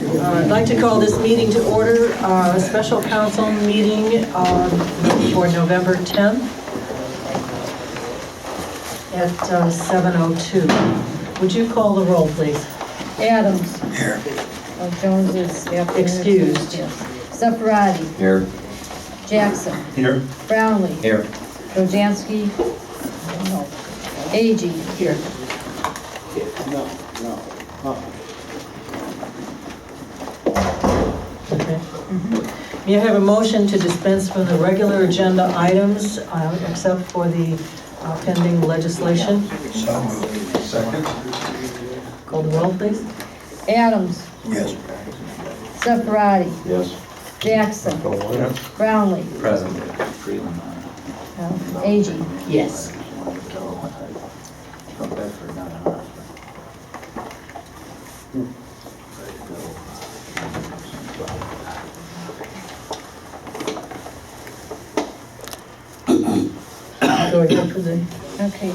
I'd like to call this meeting to order, a special council meeting for November 10th at 7:02. Would you call the roll, please? Adams. Here. Jones is Excused. Yes. Sefrati. Here. Jackson. Here. Brownlee. Here. Rojansky. No. Agee. Here. No. Okay. May I have a motion to dispense from the regular agenda items except for the pending legislation? So moved. Second? Call the roll, please. Adams. Yes. Sefrati. Yes. Jackson. Brownlee. Present. Agee. Yes. Go ahead for the... Okay.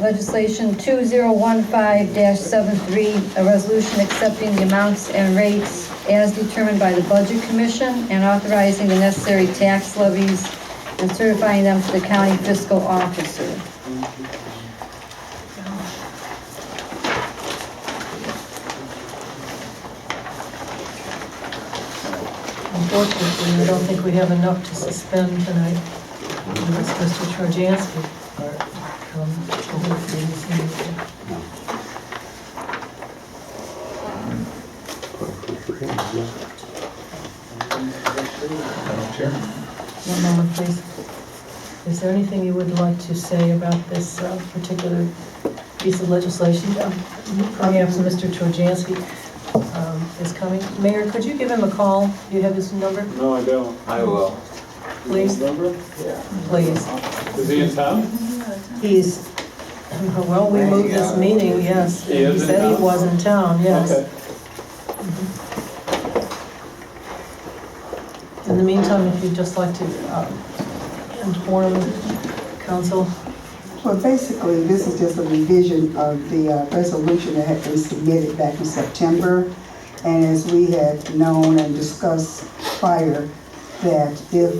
Legislation 2015-73, a resolution accepting the amounts and rates as determined by the Budget Commission and authorizing the necessary tax levies and certifying them to the county fiscal officer. Unfortunately, I don't think we have enough to suspend tonight. Unless Mr. Trojansky come over for this meeting. Madam Chair? One moment, please. Is there anything you would like to say about this particular piece of legislation? Perhaps Mr. Trojansky is coming. Mayor, could you give him a call? Do you have his number? No, I don't. I will. Please, Number? please. Is he in town? He's, well, we moved this meeting, yes. He is in said he town? was in town, yes. Okay. In the meantime, if you'd just like to inform council. Well, basically, this is just a revision of the resolution that had been submitted back in September. And as we had known and discussed prior, that if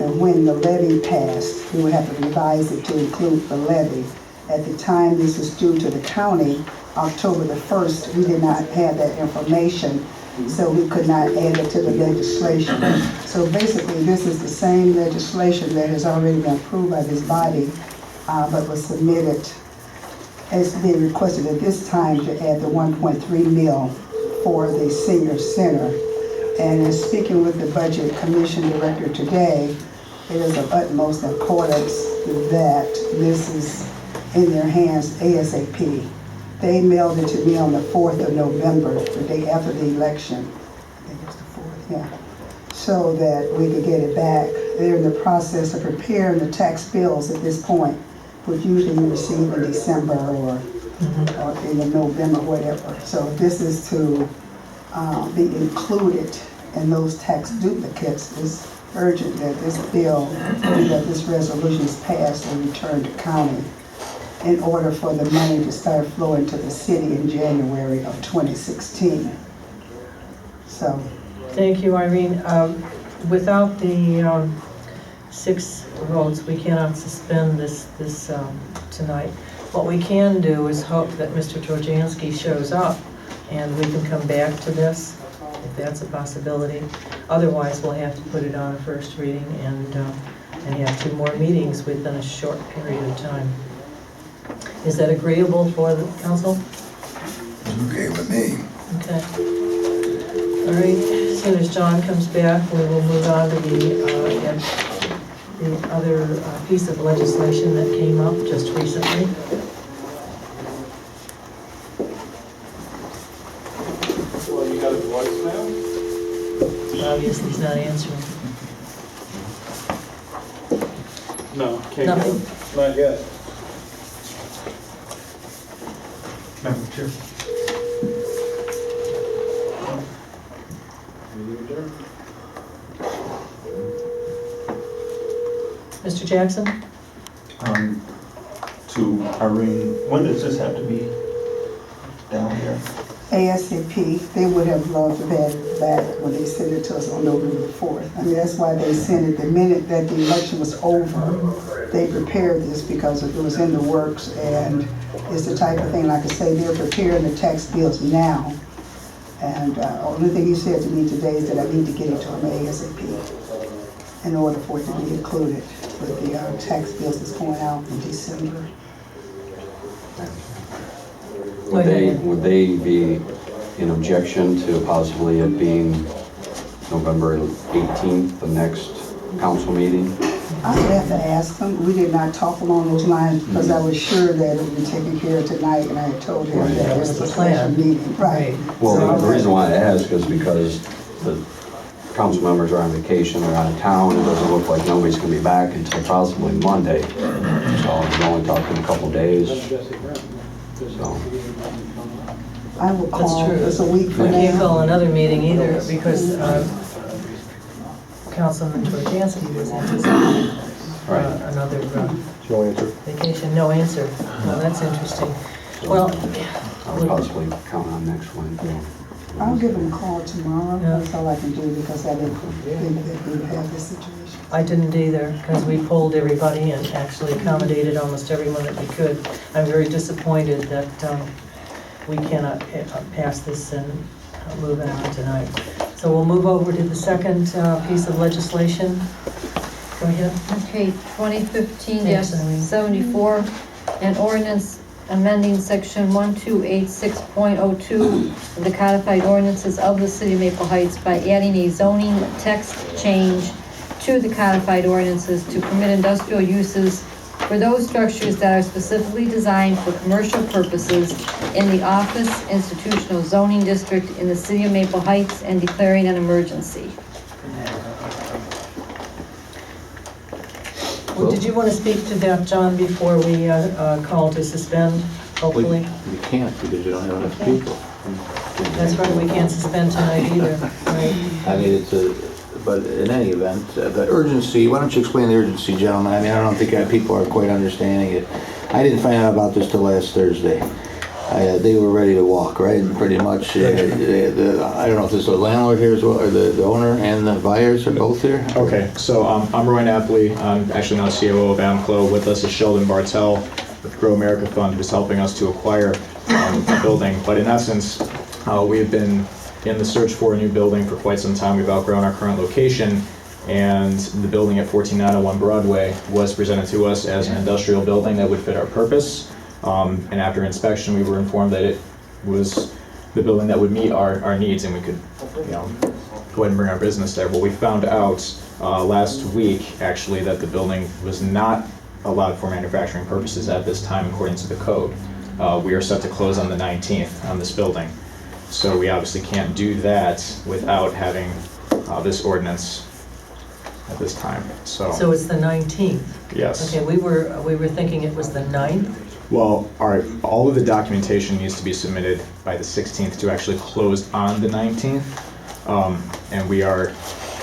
and when the levy passed, we would have to revise it to include the levy. At the time this was due to the county, October the 1st, we did not have that information, so we could not add it to the legislation. So basically, this is the same legislation that has already been approved by this body, but was submitted as being requested at this time to add the 1.3 mil for the senior center. And in speaking with the Budget Commission Director today, it is of utmost importance that this is in their hands ASAP. They mailed it to me on the 4th of November, the day after the election. I think it's the 4th, yeah. So that we could get it back. They're in the process of preparing the tax bills at this point, which usually you receive in December or in November, whatever. So this is to be included in those tax duplicates. It's urgent that this bill, that this resolution is passed and returned to county in order for the money to start flowing to the city in January of 2016. So. Thank you, Irene. Without the 6 votes, we cannot suspend this tonight. What we can do is hope that Mr. Trojansky shows up and we can come back to this, if that's a possibility. Otherwise, we'll have to put it on a first reading and have 2 more meetings within a short period of time. Is that agreeable for the council? Okay with me. Okay. All right, as soon as John comes back, we will move on to the other piece of legislation that came up just recently. Well, you got his voicemail? Obviously, he's not answering. No, can't Nothing. get him. Not yet. Madam Chair? Mr. Jackson? To Irene, when does this have to be down here? ASAP, they would have loved to have it back when they sent it to us on November 4th. I mean, that's why they sent it the minute that the election was over. They prepared this because it was in the works, and it's the type of thing, like I say, they're preparing the tax bills now. And only thing he said to me today is that I need to get it to him ASAP in order for it to be included with the tax bills that's going out in December. Would they be in objection to possibly it being November 18th, the next council meeting? I would have to ask them. We did not talk along those lines because I was sure that it would be taken care of tonight, and I had told him that That it was was the a special plan. meeting. Right. Well, the reason why I ask is because the council members are on vacation, they're out of town, it doesn't look like nobody's gonna be back until possibly Monday. So we're only talking a couple days, so. I will That's call. true. It's a week We from can't now. call another meeting either because Councilman Trojansky was anticipating Right. another No answer. vacation. No answer. Well, that's interesting. Well, I would possibly count on next Wednesday. I'll give them a call tomorrow. Yeah. That's all I can do because I didn't think that we would have this situation. I didn't either because we polled everybody and actually accommodated almost everyone that we could. I'm very disappointed that we cannot pass this and move it on tonight. So we'll move over to the second piece of legislation. Go ahead. Okay, 2015-74, an ordinance amending section 1286.02 of the codified ordinances of the city of Maple Heights by adding a zoning text change to the codified ordinances to permit industrial uses for those structures that are specifically designed for commercial purposes in the office institutional zoning district in the city of Maple Heights and declaring an emergency. Well, did you want to speak to that, John, before we call to suspend, hopefully? You can't because you don't have enough people. That's right, we can't suspend tonight either, right? I mean, but in any event, the urgency, why don't you explain the urgency, gentlemen? I mean, I don't think people are quite understanding it. I didn't find out about this till last Thursday. They were ready to walk, right? Pretty much. I don't know if this is the landlord here as well, or the owner and the buyers are both here? Okay, so I'm Roy Napoli. I'm actually now COO of Amclo. With us is Sheldon Bartel with Grow America Fund, who's helping us to acquire a building. But in essence, we've been in the search for a new building for quite some time. We've outgrown our current location, and the building at 14901 Broadway was presented to us as an industrial building that would fit our purpose. And after inspection, we were informed that it was the building that would meet our needs, and we could, go ahead and bring our business there. But we found out last week, actually, that the building was not allowed for manufacturing purposes at this time, according to the code. We are set to close on the 19th on this building. So we obviously can't do that without having this ordinance at this time. So it's the 19th. Yes. Okay, we were thinking it was the 9th. Well, all of the documentation needs to be submitted by the 16th to actually close on the 19th. And we are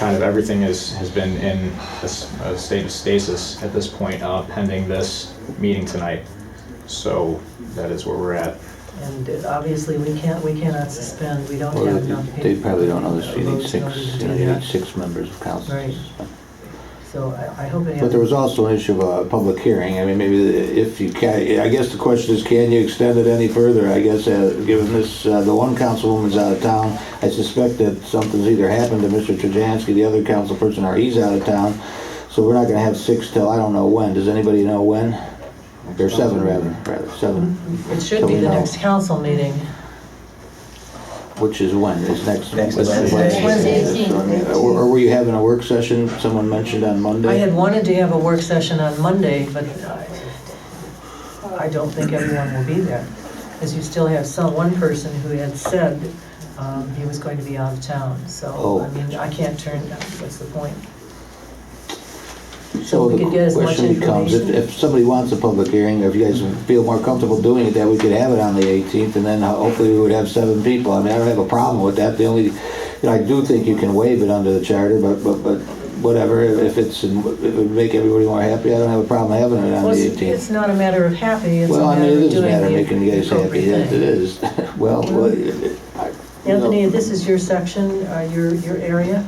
everything has been in a state of stasis at this point, pending this meeting tonight. So that is where we're at. And obviously, we cannot suspend, we don't Well, have enough people. they probably don't know this. You need votes in order to do you that. need 6 members of council. Right. So I hope it But there was happens. also an issue of a public hearing. I mean, maybe if you can, I guess the question is, can you extend it any further? I guess, given this, the one councilwoman's out of town, I suspect that something's either happened to Mr. Trojansky, the other councilperson, or he's out of town. So we're not gonna have 6 till, I don't know when. Does anybody know when? Or 7 rather, 7. It should be the next council meeting. Which is when? Is next Wednesday. Wednesday. Or were you having a work session, someone mentioned on Monday? I had wanted to have a work session on Monday, but I don't think everyone will be there. Because you still have one person who had said he was going to be out of town. So, Oh. I mean, I can't turn, what's the point? So we could get as the much question becomes, information. if somebody wants a public hearing, or if you guys feel more comfortable doing it, that we could have it on the 18th, and then hopefully we would have 7 people. I mean, I don't have a problem with that. The only, I do think you can waive it under the charter, but whatever, if it would make everybody more happy, I don't have a problem having it on Well, the it's 18th. not a matter of happy, it's a Well, I mean, matter it of is a doing matter of the making you guys happy, appropriate yes, it thing. is. Well, Anthony, this is your section, your area.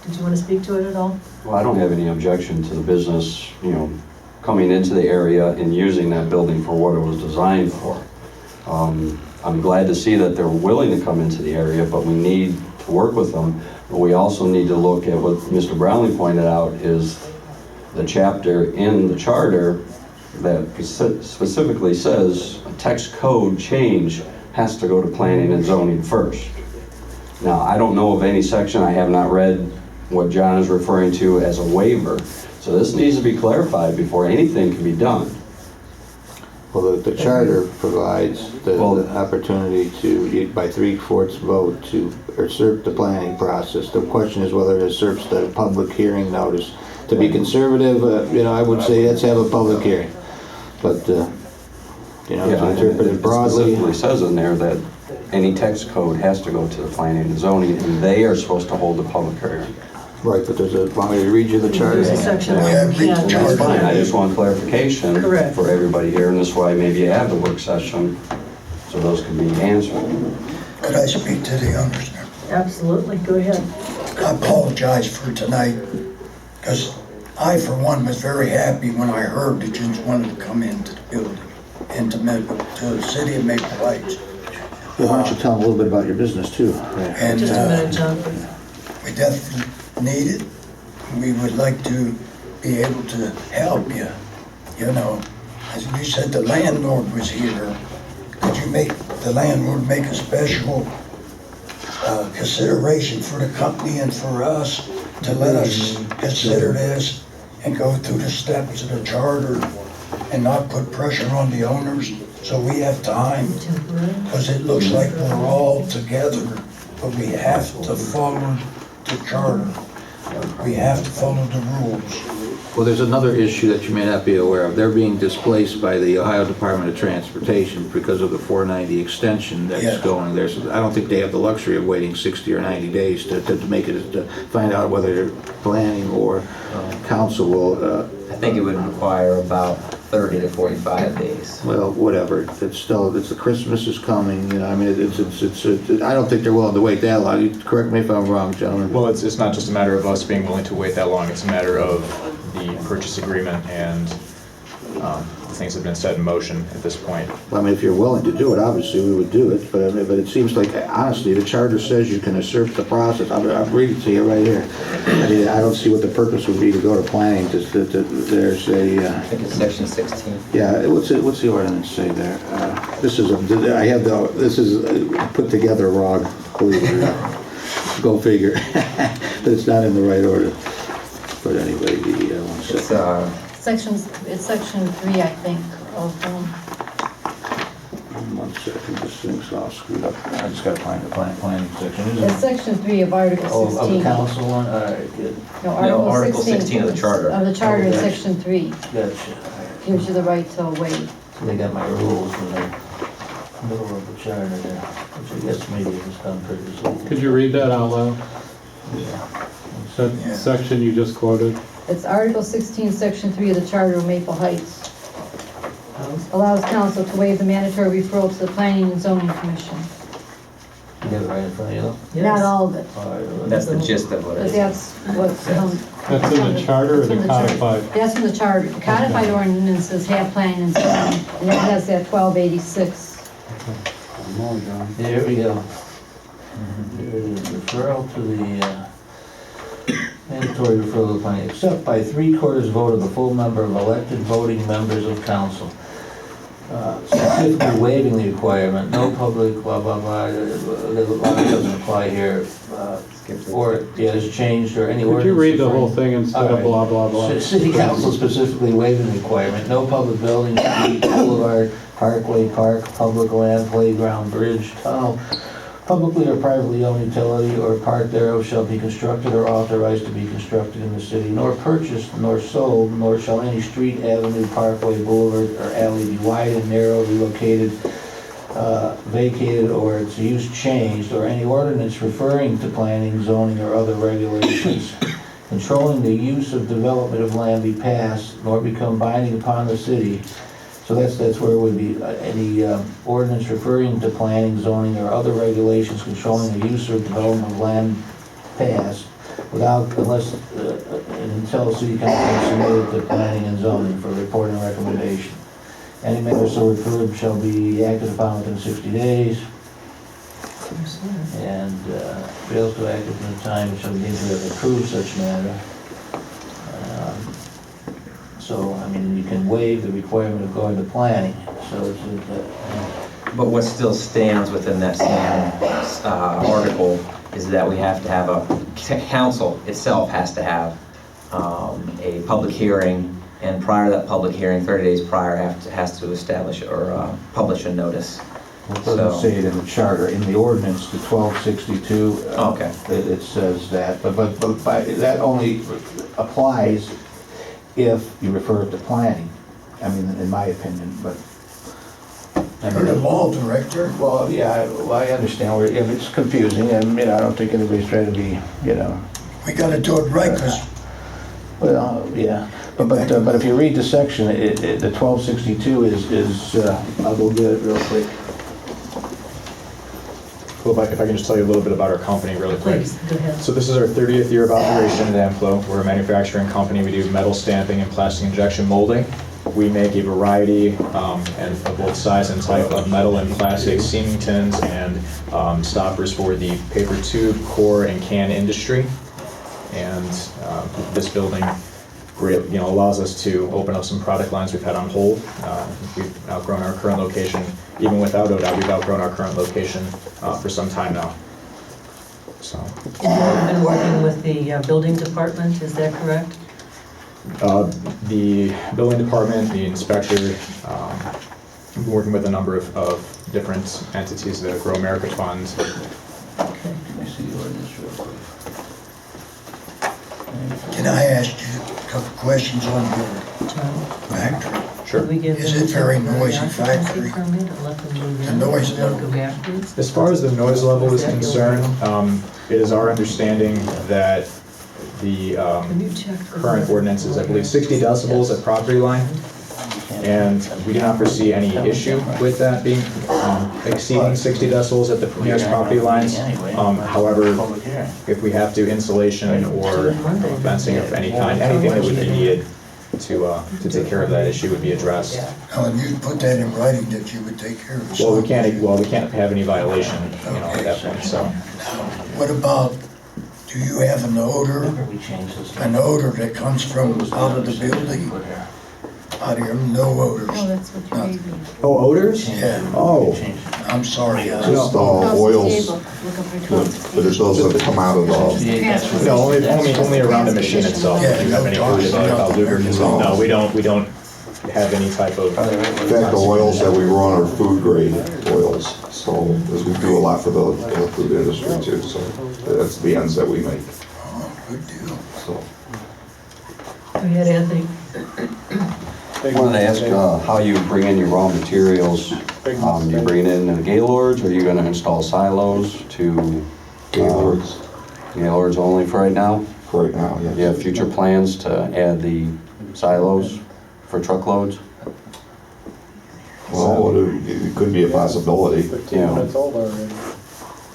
Did you want to speak to it at all? Well, I don't have any objection to the business, coming into the area and using that building for what it was designed for. I'm glad to see that they're willing to come into the area, but we need to work with them. But we also need to look at what Mr. Brownlee pointed out is the chapter in the charter that specifically says a text code change has to go to planning and zoning first. Now, I don't know of any section, I have not read what John is referring to as a waiver. So this needs to be clarified before anything can be done. well, the charter provides the Well- opportunity to, by 3/4 vote, to usurp the planning process. The question is whether it usurps the public hearing notice. To be conservative, I would say let's have a public hearing. But, to interpret it broadly. specifically says in there that any text code has to go to the planning and zoning, and they are supposed to hold the public hearing. Right, but want me to read you the charter? There's a section Yeah, where read we the can't. charter. That's fine, I just want clarification Correct. for everybody here, and this is why maybe you have the work session, so those can be answered. Could I speak to the owners now? Absolutely, go ahead. I apologize for tonight, because I, for one, was very happy when I heard that you wanted to come into the building, to the city of Maple Heights. Why don't you tell them a little bit about your business too? And Just a minute, John, please. we definitely need it. We would like to be able to help you. As you said, the landlord was here. Could you make the landlord make a special consideration for the company and for us to let us consider this and go through the steps of the charter and not put pressure on the owners so we have time? Because it looks like we're all together, but we have to follow the charter. We have to follow the rules. Well, there's another issue that you may not be aware of. They're being displaced by the Ohio Department of Transportation because of the 490 extension that's Yeah. going there. So I don't think they have the luxury of waiting 60 or 90 days to make it, to find out whether planning or council will, I think it would require about 30 to 45 days. well, whatever. It's the Christmas is coming, I don't think they're willing to wait that long. You correct me if I'm wrong, gentlemen. Well, it's not just a matter of us being willing to wait that long, it's a matter of the purchase agreement and the things have been set in motion at this point. I mean, if you're willing to do it, obviously we would do it, but it seems like, honestly, the charter says you can usurp the process. I'm reading to you right here. I mean, I don't see what the purpose would be to go to planning, there's a, I think it's section 16. yeah, what's the ordinance say there? This is put together wrong, believe it or not. Go figure. But it's not in the right order. But anyway, one second. It's Section 3, I think, of, 1 second, this thing's all screwed up. I just gotta find the planning section. Is it's it? Section 3 of Article Oh, 16. of the council one? All right, good. No, Article 16 of the charter. Of the charter in Okay. Section 3 Gotcha. gives you the right to wait. So they got my rules in the middle of the charter there, which I guess maybe it was done previously. Could you read that out loud? Yeah. That section you just quoted? It's Article 16, Section 3 of the Charter of Maple Heights. Allows council to waive the mandatory referral to the Planning and Zoning Commission. You have it right in front of you? Not all of it, All right. That's the gist of what it but is. that's what's. That's in the charter or It's in the charter. codified? That's from the charter. The codified ordinances have planning and zoning, and it has that 1286. There we go. There it is, referral to the, mandatory referral to the planning, except by 3/4 vote of the full number of elected voting members of council. Specifically waiving the requirement, no public, blah, blah, blah, the law doesn't apply here. Or, is changed, or any ordinance. Could you read the referring- whole thing instead of blah, blah, blah? City council specifically waiving the requirement, no public building, street, boulevard, parkway, park, public land, playground, bridge, tunnel, publicly or privately owned utility or part thereof shall be constructed or authorized to be constructed in the city, nor purchased, nor sold, nor shall any street, avenue, parkway, boulevard, or alley be widened, narrowed, relocated, vacated, or its use changed, or any ordinance referring to planning, zoning, or other regulations controlling the use of development of land be passed, nor become binding upon the city. So that's where it would be, any ordinance referring to planning, zoning, or other regulations controlling the use or development of land passed, unless, until the city council has submitted to planning and zoning for report and recommendation. Any matter so referred shall be acted upon within 60 days, and fails to act within the time it shall be deemed to have approved such matter. So, I mean, you can waive the requirement of going to planning, so it's, But what still stands within that same article is that we have to have council itself has to have a public hearing, and prior to that public hearing, 30 days prior, has to establish or publish a notice. it doesn't say it in the charter, in the ordinance, the 1262. Okay. It says that, but that only applies if you refer it to planning, I mean, in my opinion, but. You're the law director. Well, yeah, I understand where, it's confusing, and, I don't think anybody's trying to be, We gotta do it right, because well, yeah, but if you read the section, the 1262 is, I'll go get it real quick. Well, if I can just tell you a little bit about our company really quick. Please, go ahead. So this is our 30th year of operation at Amflow. We're a manufacturing company. We do metal stamping and plastic injection molding. We make a variety and of both size and type of metal and plastic seaming tins and stoppers for the paper tube, core, and can industry. And this building allows us to open up some product lines we've had on hold. We've outgrown our current location. Even without ODOT, we've outgrown our current location for some time now. So. And you've been working with the building department, is that correct? The building department, the inspector, I'm working with a number of different entities, the Grow America Fund. Okay. Let me see the ordinance real quick. can I ask you a couple questions on your John, factory? Sure. did we give Is them it very a noisy occupancy factory? permit and let them move The in? noise They'll level. go afterwards? As far as the noise level is concerned, it is our understanding that the Can you check? the- current ordinance is, I believe, 60 decibels at property line. And we do not foresee any issue with that being exceeding 60 decibels at the nearest property lines. However, Public hearing. if we have to insulation or fencing of any kind, anything that would be needed to take care of that issue would be addressed. Now, and you put that in writing that you would take care of it. Well, we can't have any violation, at that point, so. What about, do you have an odor that comes from out of the building? Out here, no odors. Oh, that's what you gave me. Oh, odors? Yeah, Oh, I'm sorry. Just oils, but it doesn't come out of the, no, only around the machine itself. Yeah, We don't have any worries about lubricants. No, we don't have any type of. in fact, the oils that we run are food grade oils. So, as we do a lot for the food industry too, so that's the ends that we make, Oh, good deal. so. Go ahead, Anthony. I wanted to ask how you bring in your raw materials. Do you bring it in the Gaylords, or are you gonna install silos to? Gaylords, Gaylords only for right now? for right now, yes. Do you have future plans to add the silos for truckloads? Well, it could be a possibility. Yeah.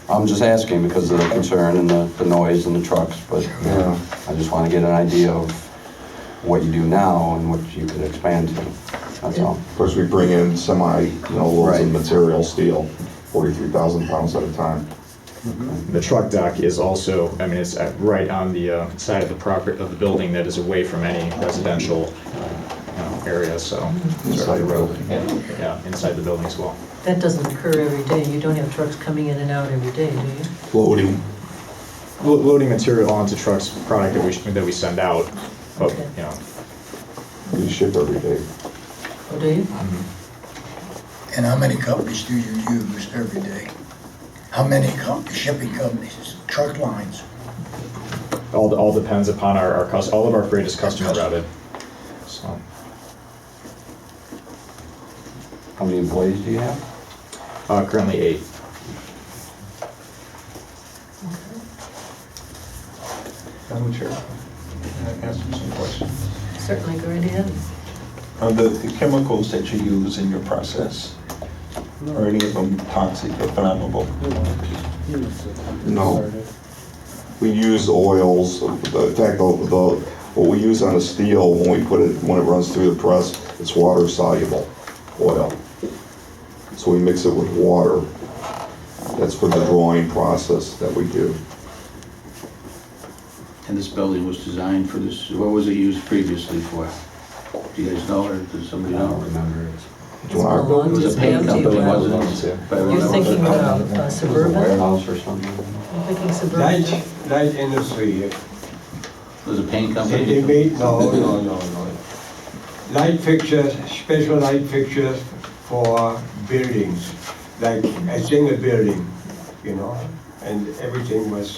I'm just asking because of the concern and the noise and the trucks, but Yeah. I just want to get an idea of what you do now and what you could expand to. That's all. Of course, we bring in loads Right. of material, steel, 43,000 pounds at a time. The truck dock is also, it's right on the side of the property of the building that is away from any residential area, so. Inside the building. Yeah, inside the building as well. That doesn't occur every day. You don't have trucks coming in and out every day, do you? Loading, Loading material onto trucks, product that we send out, but, Okay. we ship every day. Oh, do you? And how many companies do you use every day? How many shipping companies, truck lines? all depends upon all of our freight is customer routed, so. How many employees do you have? Currently 8. Madam Chair. ask you some questions? Certainly, go right ahead. The chemicals that you use in your process, are any of them toxic or flammable? No. We use oils. In fact, what we use on the steel, when it runs through the press, it's water soluble oil. So we mix it with water. That's for the drawing process that we do. And this building was designed for this, what was it used previously for? Do you guys know, or does somebody I don't know? remember. It's belonged It was to a paint empty, company, right? wasn't it? You're thinking suburban? Warehouse or something? You're thinking suburban? Light industry. It was a paint They company? made, no. Light fixtures, special light fixtures for buildings, like a single building, you know, and everything was,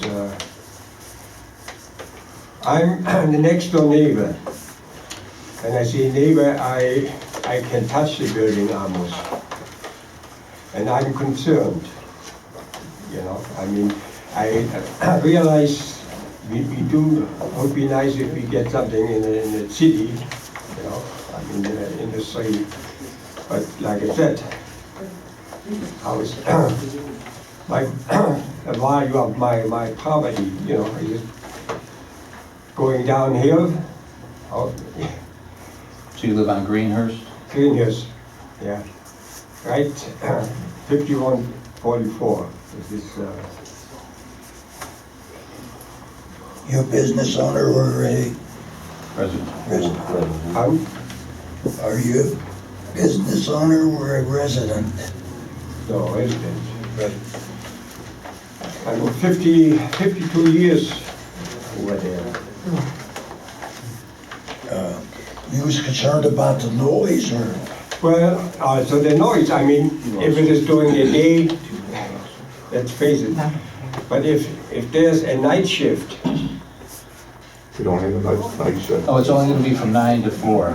I'm the next door neighbor. And I say neighbor, I can touch the building almost. And I'm concerned, you know, I mean, I realize would be nice if we get something in the city, you know, I mean, in the city. But like I said, I was, like, the value of my property, you know, is going downhill. Oh, So you live on Greenhurst? Greenhurst, yeah. Right, 5144 is this, You a business owner or a Resident. resident? Are you a business owner or a resident? no, resident. I'm 52 years over there. You was concerned about the noise or? Well, so the noise, I mean, if it is during the day, let's face it. But if there's a night shift, We don't have a night shift. Oh, it's only gonna be from 9 to 4.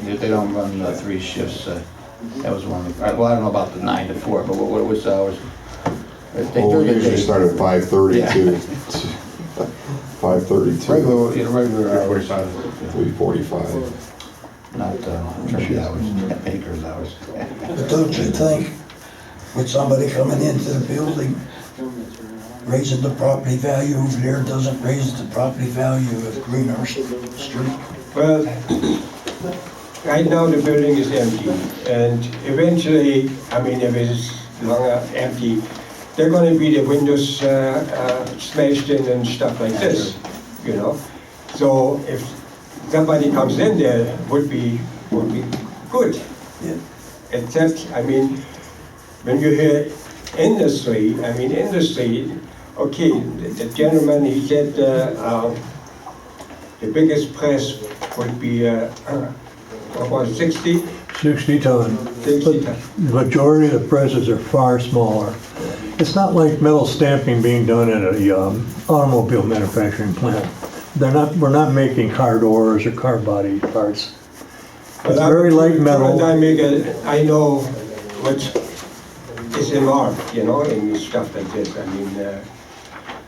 They don't run 3 shifts. That was one of the, well, I don't know about the 9 to 4, but what was the hours? Well, we usually start at 5:30 to 5:30 to Regular hours, 3:45. not attorney hours, baker's hours. But don't you think with somebody coming into the building, raising the property value over there doesn't raise the property value of Greenhurst Street? well, right now the building is empty. And eventually, I mean, if it's longer empty, they're gonna be the windows smashed in and stuff like this, you know? So if somebody comes in there, would be good. Yeah. Except, I mean, when you hear industry, okay, the gentleman, he said the biggest press would be, what was it, 60? 60 ton. 60 ton. The majority of the presses are far smaller. It's not like metal stamping being done at a automobile manufacturing plant. We're not making car doors or car body parts. It's very light metal. I know what is involved, you know, in stuff like this. I mean,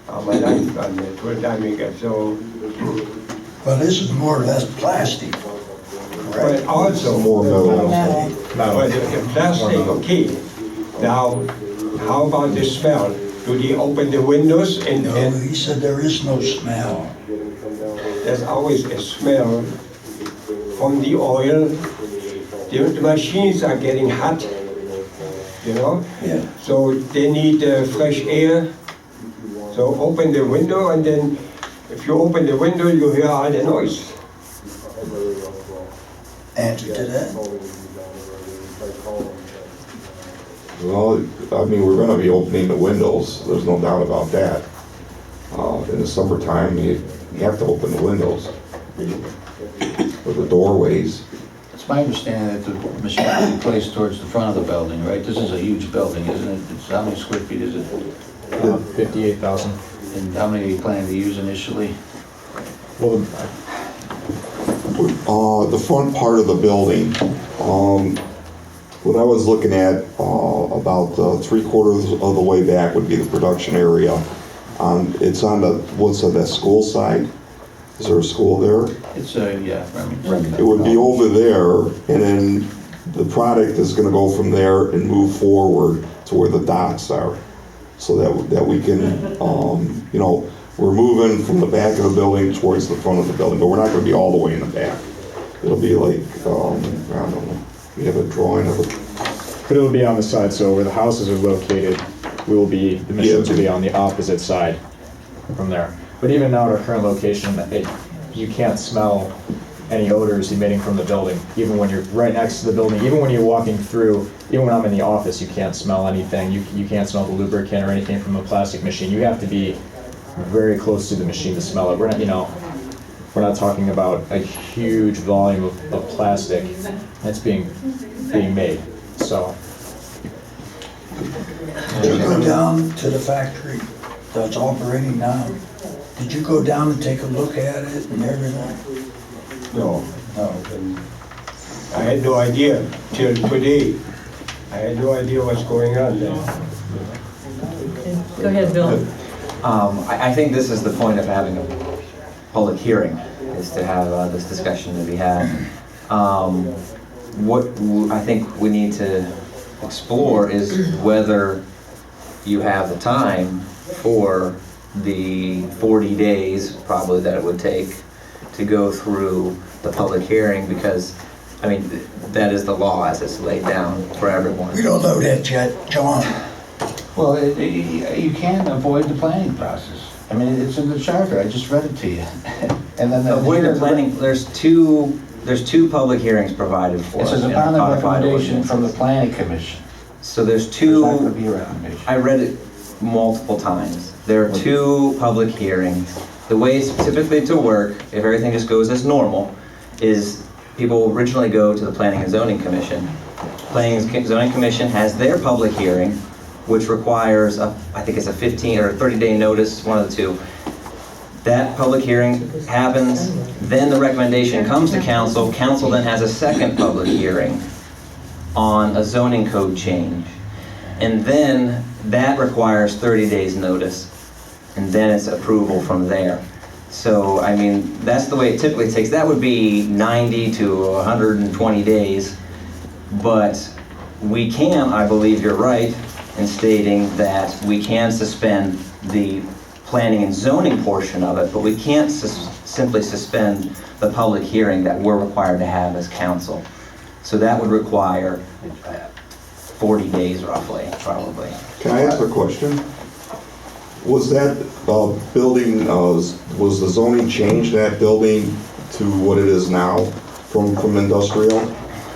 my life on the tool die maker, so. Well, this is more or less plastic, But correct? also, More metal. but the plastic, okay. Now, how about the smell? Do they open the windows and No, he said there is no smell. there's always a smell from the oil. The machines are getting hot, you know? Yeah. So they need fresh air. So open the window, and then if you open the window, you hear all the noise. Answer to that? Well, I mean, we're gonna be opening the windows, there's no doubt about that. In the summertime, you have to open the windows. Or the doorways. It's my understanding that the machine will be placed towards the front of the building, right? This is a huge building, isn't it? How many square feet is it? 58,000. And how many are you planning to use initially? Well, The front part of the building, what I was looking at, about 3/4 of the way back would be the production area. It's on the, what's on that school side, Is there a school there? It's yeah, It would be over there, and then the product is gonna go from there and move forward to where the docks are. So that we can, you know, we're moving from the back of the building towards the front of the building, but we're not gonna be all the way in the back. It'll be like, I don't know, we have a drawing of it. But it will be on the side, so where the houses are located, the machines will be on the opposite side from there. But even now at our current location, you can't smell any odors emitting from the building, even when you're right next to the building, even when you're walking through, even when I'm in the office, you can't smell anything. You can't smell the lubricant or anything from a plastic machine. You have to be very close to the machine to smell it. We're not, you know, we're not talking about a huge volume of plastic that's being made. So. Did you go down to the factory that's operating now? Did you go down and take a look at it and everything? No. I had no idea till today. I had no idea what's going on there. Go ahead, Bill. I think this is the point of having a public hearing, is to have this discussion to be had. What I think we need to explore is whether you have the time for the 40 days probably that it would take to go through the public hearing, because I mean that is the law as it's laid down for everyone. We don't know that yet, John. Well, you can't avoid the planning process. I mean, it's in the charter. I just read it to you. And then Avoid the planning. There's two public hearings provided for It us says in upon the the codified recommendation from the ordinances. planning commission. So there's There's two. not going to be a recommendation. I read it multiple times. There are two public hearings. The way it's typically to work, if everything just goes as normal, is people originally go to the Planning and Zoning Commission. Planning and Zoning Commission has their public hearing, which requires, I think it's a 15 or 30-day notice, one of the two. That public hearing happens, then the recommendation comes to council. Council then has a second public hearing on a zoning code change. And then that requires 30 days notice, and then it's approval from there. So, I mean, that's the way it typically takes. That would be 90 to 120 days, but we can, I believe you're right in stating that we can suspend the planning and zoning portion of it, but we can't simply suspend the public hearing that we're required to have as council. So that would require 40 days roughly, probably. Can I ask a question? Was that building, was the zoning changed that building to what it is now from industrial?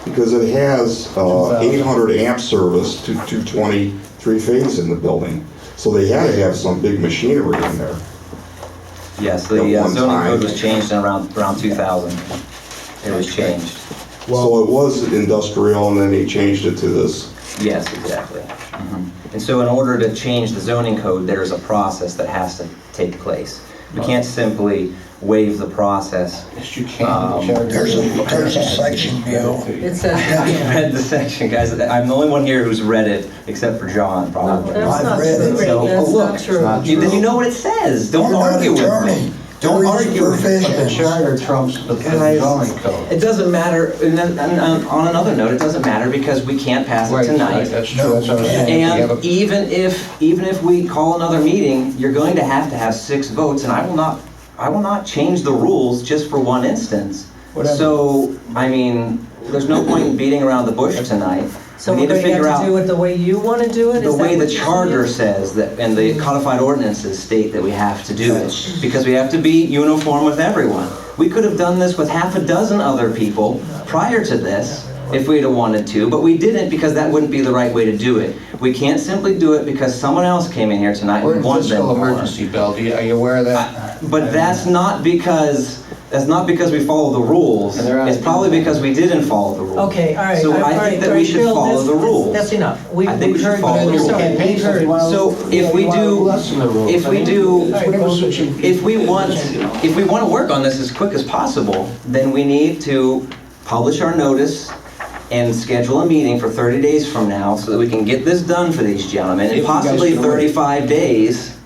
Because it has 800 amp service to 220 three-phase in the building. So they had to have some big machinery in there. Yes, the zoning code was changed in around 2000. It was changed. So it was industrial and then they changed it to this. Yes, exactly. And so in order to change the zoning code, there's a process that has to take place. We can't simply waive the process. Yes, you can. There's a section, Bill. It says, I read the section, guys. I'm the only one here who's read it, except for John, probably. that's not I've read it. true. So, That's look, not true. Then you know what it says. Don't You're not argue with attorney. me. Don't argue with me. But the charter trumps the zoning code. It doesn't matter, and then, on another note, it doesn't matter because we can't pass it Right, tonight. that's true. That's what I'm saying. You have And a- even if we call another meeting, you're going to have 6 votes, and I will not change the rules just for one instance. Whatever. So, I mean, there's no point in beating around the bush tonight. So We we're need to going to figure have to do out it the way you want to do it? the Is that way the what you're charter saying? says that, and the codified ordinances state that we have to do it. Because we have to be uniform with everyone. We could have done this with half a dozen other people prior to this, if we'd have wanted to, but we didn't because that wouldn't be the right way to do it. We can't simply do it because someone else came in here tonight We're and in wanted them fiscal more. emergency, Bill. Are you aware of that? But that's not because we follow the rules. And they're out. It's probably because we didn't follow the rules. Okay, all right. So all I right, think that all we right, should Bill, follow the rules. That's enough. I think we should heard- follow the rules. sorry, Campaign we've stuff, heard- you wanna- So if we do, lessen the rules. if I we mean, do, it's whatever suits you. if we want to work on this as quick as possible, then we need to publish our notice and schedule a meeting for 30 days from now so that we can get this done for these gentlemen If in you guys possibly can wait. 35 days.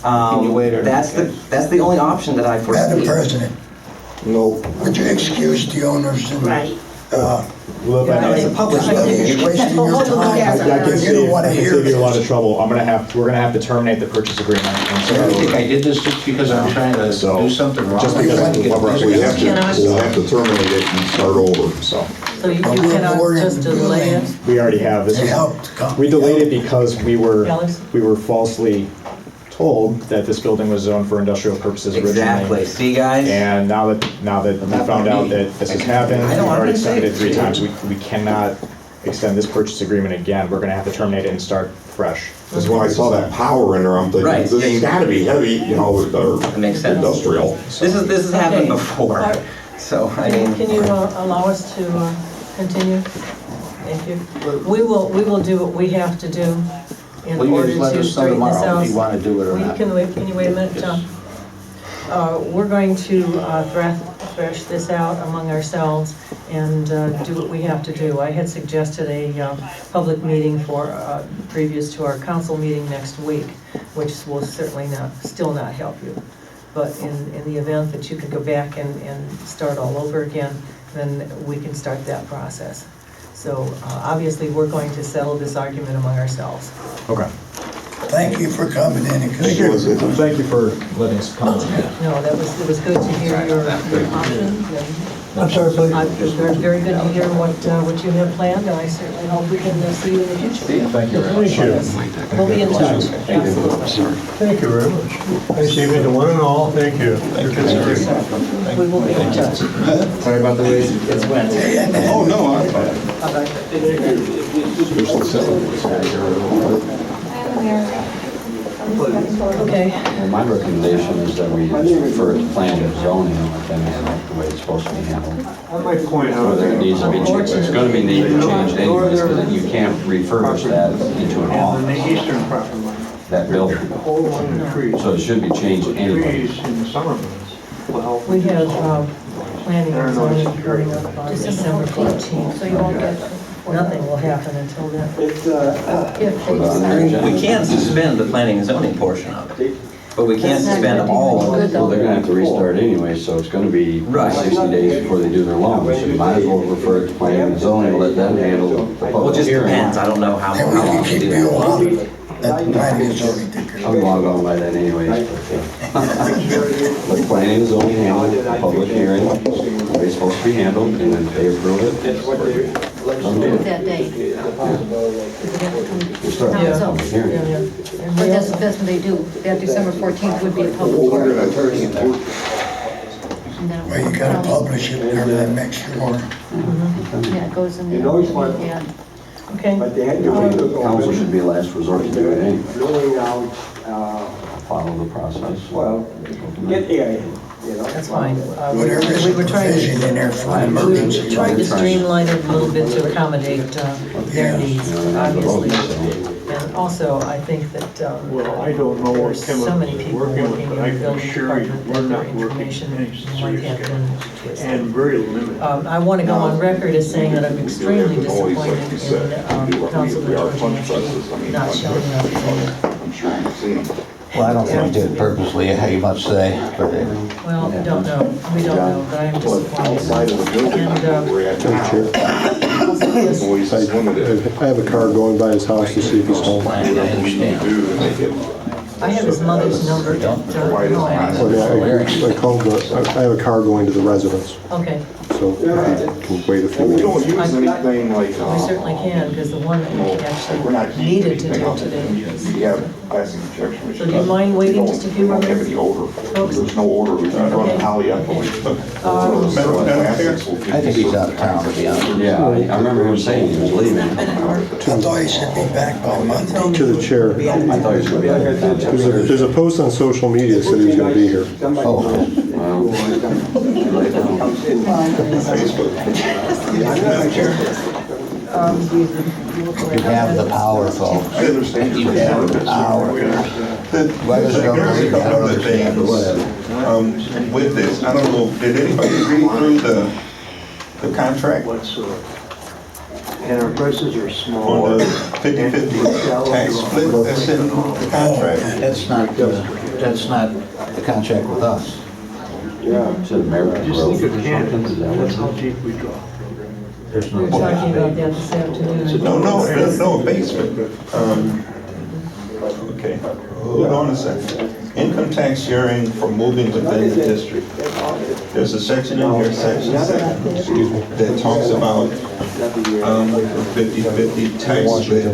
Can you wait or? That's the only option that I foresee. Madam President, No, would you excuse the owners and, It's a public you're wasting your time. I can You see, don't wanna I can hear save you a lot of this. trouble. We're gonna have to terminate the purchase agreement. And so- I think I did this just because I'm trying to do something wrong. Just because of what we're- we have to terminate it and start over. So, So you But we're cannot more than just delay it? we already have, this It is, helped come. we delayed it because we Alex? were falsely told that this building was zoned for industrial purposes originally. Exactly. See, guys? And now that we found out that this has happened, I we've know, I'm already gonna say extended it it. 3 times, we cannot extend this purchase agreement again. We're gonna have to terminate it and start fresh. Because when I saw that power in there, I'm thinking, Right. this has gotta be heavy, you know, or That makes sense. industrial. This has happened Okay. before. Alright. So, I mean. Can you allow us to continue? Thank you. We will do what we have to do in Will you order just let to us know straighten this tomorrow out. if you want to do it or not? Can you wait a minute, John? We're going to thresh this out among ourselves and do what we have to do. I had suggested a public meeting previous to our council meeting next week, which will certainly still not help you. But in the event that you could go back and start all over again, then we can start that process. So obviously, we're going to settle this argument among ourselves. Okay. Thank you for coming in and Thank you. Thank you for letting us come. No, it was good to hear your options. I'm sorry, please. It was very good to hear what you have planned, and I certainly hope we can see you in the future. Thank you very much. Thank you. We'll be in touch. Absolutely. Thank you very much. Nice evening to one and all. Thank you. We will be in touch. Sorry about the way it's went. Oh, no, I'm fine. Okay. Well, my recommendation is that we refer to plan and zoning, and then the way it's supposed to be handled. I might point out Whether it needs to be changed, it's gonna be needed to change anyways, because you can't refurbish that into an on the office, eastern property line, that building. the whole line of trees. So it should be changed anyway. Trees in the summer months will help. We have planning and zoning coming up on December 14th, so you won't get, nothing will happen until then. It's, If Put it on their agenda. We can suspend the planning and zoning portion of it, but we can't suspend all of it. Well, they're gonna have to restart anyway, so it's gonna be Right. 60 days before they do their loan, so you might as well refer it to planning and zoning, let them handle the Well, it public just hearing. depends, I don't know how And we long can to keep do you that. out of it. That planning is already taken I'm long gone by then anyways. Let planning and zoning handle the public hearing, the way it's supposed to be handled, and then if they approve it. With that date. We'll start the Yeah. public hearing. But that's what they do. That December 14th would be a public hearing. And then- Well, you gotta publish it, everything makes sure. Yeah, it goes in You know, it's the, what- yeah. Okay. but they had to I wait think council should be last resort to do it anyway, blowing out, follow the process. well, get air in, you know? That's fine. Whatever is We were trying provision in there for an we emergency. were trying to streamline it a little bit to accommodate their needs, obviously. And also, I think that Well, I don't know what there's so many chemicals people we're working working with, in but I the can building assure you, department we're that their not working information any might have serious been twisted. and very limited. I want to go on record as saying that I'm extremely disappointed in Councilman Georgianski not showing up. I'm sure you've seen them. Well, I don't think he did it purposely, you must say, but Well, we don't know, but I'm Outside of the building, disappointed. we're at now. Noise is limited. I have a car going by his house to see if he's home. I understand. Do to make it. I have his mother's number. Okay, I called I have a car going to the residence, Okay, so if you can wait a few Well, we minutes. don't use anything like, we certainly can, because the one that we we're actually not heating needed to anything do up. today is. We have plastic injection machines. So do you mind waiting just a few We don't have minutes? any odor. Folks? There's no odor. We run Okay. polyethylene. I think he's out of town, to be honest. Yeah, I remember him saying he was leaving. I thought he should be back by Monday. To the chair. I thought he was gonna be out of town. There's a post on social media that said he was gonna be here. Oh, Well, right now. you have the power, folks. I understand. You have the power. Let us know. A couple of things, with this, I don't know, did anybody read through the contract And our prices are on small. the 50/50 tax split that's in the contract? That's not, that's not the contract with us. Should American Grove or something, is that what? There's We were no. talking about that this afternoon. No, there's no abasement. Okay, hold on a second. Income tax sharing for moving within the district. There's a section in here, section 7, that talks about 50-50 tax split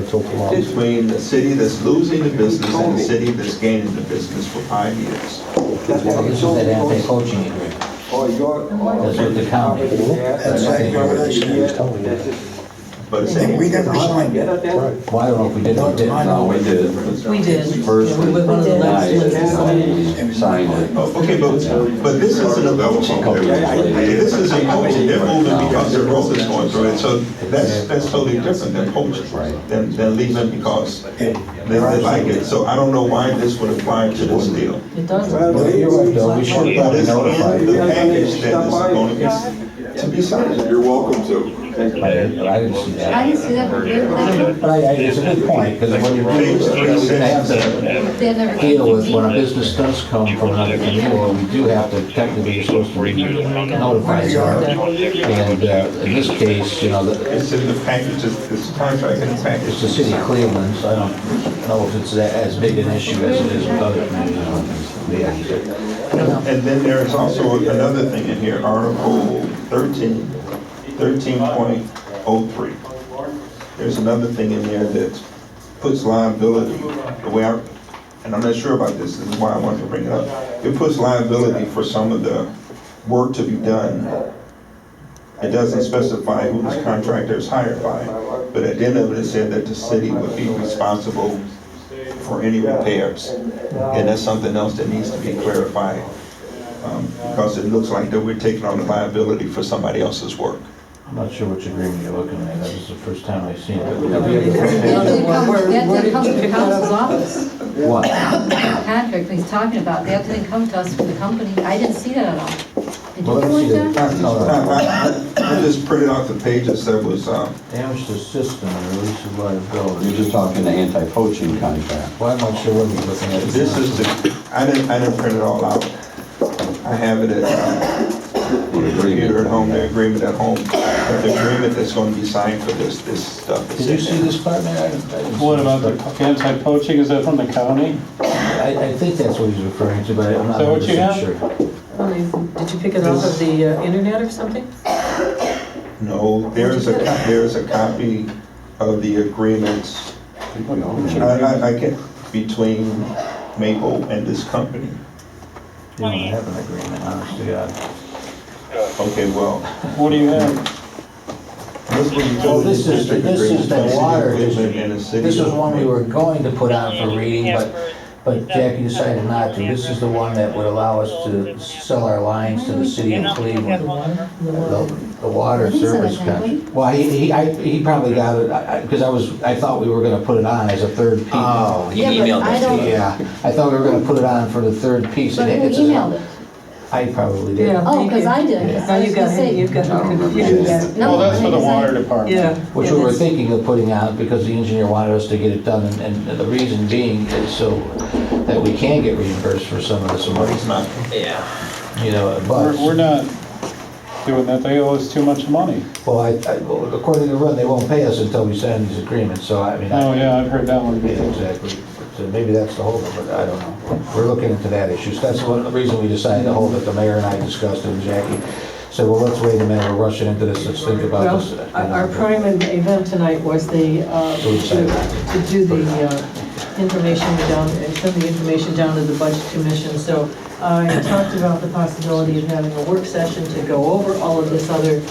between the city that's losing the business and the city that's gaining the business for 5 years. This is that anti-poaching agreement. That's with the county. That's exactly what I said. But it's And we never signed it. Well, I don't know if we did or didn't. No, we did. We did. First, Yeah, we were one of the last ones to sign it. we signed it. Oh, okay, but this isn't a poaching. This isn't poaching. They're moving because the road is going through it. So that's totally different than poaching, than leaving because they like it. So I don't know why this would apply to this deal. It doesn't. Well, you're right, though, we should But probably it's notify in the you. package that is going to be signed. You're welcome to. But I didn't see that. I didn't see that, but But it's a good point, because when you're doing, we're gonna have to they never. deal with when a business does come from another community, we do have to, technically, you're supposed to notify them. And in this case, you know, It's in the package, it's contract in the it's package. the city of Cleveland, so I don't know if it's as big an issue as it is with other communities. And then there is also another thing in here, Article 13.03. There's another thing in there that puts liability, the way I, and I'm not sure about this is why I wanted to bring it up. It puts liability for some of the work to be done. It doesn't specify who this contractor is hired by, but at the end of it, it said that the city would be responsible for any repairs. And that's something else that needs to be clarified, because it looks like that we're taking on the liability for somebody else's work. I'm not sure which agreement you're looking at, that was the first time I've seen it. That didn't come to the council's office. What? Contract that he's talking about, that didn't come to us from the company. I didn't see that at all. Did Well, you let me see do that. it, John? I just printed out the pages that was, Damage to system and release of liability. You're just talking the anti-poaching contract. Well, I'm not sure what you're looking at. this is the, I didn't print it all out. I have it at, the computer at home, the agreement at home, but the agreement that's going to be signed for this stuff. is Did you in see there. this part, man? I didn't see What this about part. the anti-poaching, is that from the county? I think that's what he's referring to, but I'm not Is that what you 100% have? sure. Did you pick it off of the internet or something? No, there's a copy of the agreements, I can, between Maple and this company. You don't have an agreement, honest to God. Okay, well, What do you have? this was Oh, this is the water and the district. city. This was one we were going to put on for reading, but Jackie decided not to. This is the one that would allow us to sell our lines to the city of Cleveland. The water He said service it, didn't he? contract. Well, he probably got it, because I thought we were gonna put it on as a third piece. Oh, you Yeah, but emailed I it. don't- Yeah, I thought we were gonna put it on for the third piece. But and who it's emailed it? I probably did. Yeah. Oh, because I did. Yeah. Now you've got him, you've got him confused. No, Well, that's for the I didn't. water department. Yeah. Which we were thinking of putting on because the engineer wanted us to get it done, and the reason being is so that we can get reimbursed for some of this money, It's not. Yeah. you know, but. We're not doing that, they owe us too much money. Well, well, according to Run, they won't pay us until we sign these agreements, so I mean. Oh, yeah, I've heard that one Yeah, before. exactly. So maybe that's the holdup, but I don't know. We're looking into that issue. So that's the reason we decided to hold it. The mayor and I discussed it, and Jackie said, well, let's wait a minute, we're rushing into this, let's think about Well, this. our prime event tonight was to do the information down, and send the information down to the budget commission. So I talked about the possibility of having a work session to go over all of this other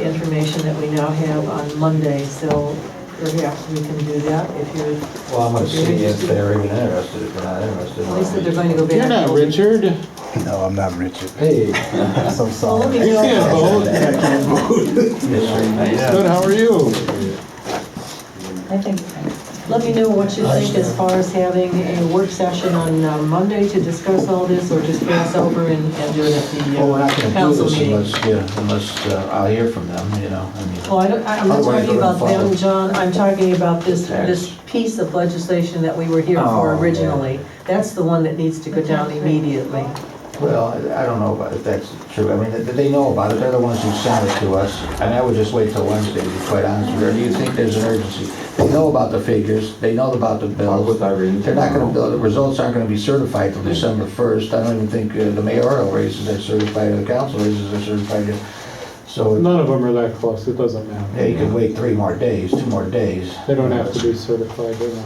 information that we now have on Monday. So perhaps we can do that if you're, Well, I'm gonna see if they're even interested, if they're not interested. at least that they're going to go back. You're not Richard. No, I'm not Richard. Hey. So Well, sorry. let me You can't vote. Yes, Good, how are you? I think, let me know what you think as far as having a work session on Monday to discuss all this, or just pass over and do it at Well, we're not the gonna do council this meeting. unless I'll hear from them, you know, I mean. Well, I'm not Otherwise, talking we're about gonna them, follow. John, I'm talking about this Tax. piece of legislation that we were here for Oh, originally. That's the one that needs to go down immediately. Well, I don't know if that's true. I mean, they know about it. They're the ones who sent it to us. And I would just wait till Wednesday, to be quite honest with you. Or do you think there's an urgency? They know about the figures. They know about the bills. With Irene They're not gonna, tomorrow. the results aren't gonna be certified till December 1st. I don't even think the mayoral races are certified, or the council races are certified yet. So, None of them are that close, it doesn't yeah, matter. you could wait 3 more days, 2 more days. They don't have to be certified, they don't.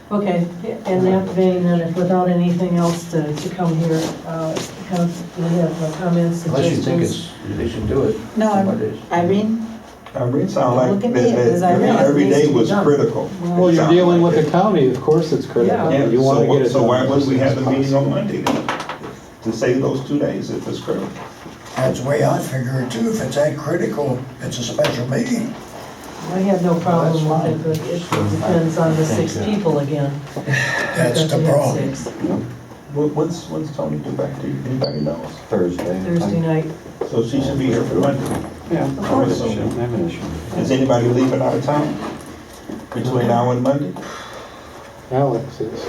Okay, in that vein, then, if without anything else to come here, we have comments, Unless you think suggestions? they should do it. No, 2 more days. Irene? It sound like Look at that, me, because I that realize every it needs day to be was done. critical. Well, you're Sound dealing like with it. the county, of course it's critical. Yeah. You wanna get it So done. why as would we soon have as the meeting on possible. Monday then? To save those 2 days if it's critical? That's the way I figure it too. If it's that critical, it's a special meeting. I have no problem with it, but it depends on the 6 people again. That's Because the we have problem. 6. When's Tony due back to you? Anybody knows? Thursday. Thursday night. So she should be here for Monday. Yeah, Of course. shouldn't have an issue. Is anybody leaving out of town between now and Monday? Alex is.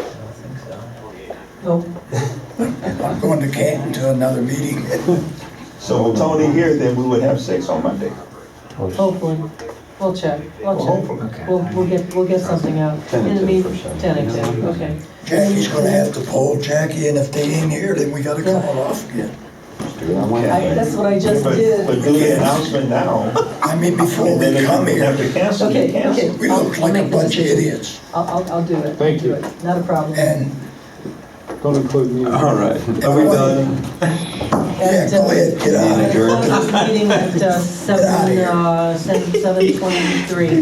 Nope. I'm going to Canton to another meeting. So with Tony here, then we would have 6 on Monday. Hopefully. We'll check. Well, hopefully. We'll get something out. In the Tentative meantime, for Saturday. tentative, okay. Jackie's gonna have to pull Jackie, and if they ain't here, then we gotta call it off again. Just do it on Wednesday. That's what I just But did. do the announcement now, I mean, before and then we if come you have here, to cancel, you Okay, cancel. we I'll look like a make the bunch of decision. idiots. I'll do it. Thank you. Do it. Not a problem. And, Don't include me. All right. Are we done? Yeah, go ahead, get out of here. Close this meeting at 7:23.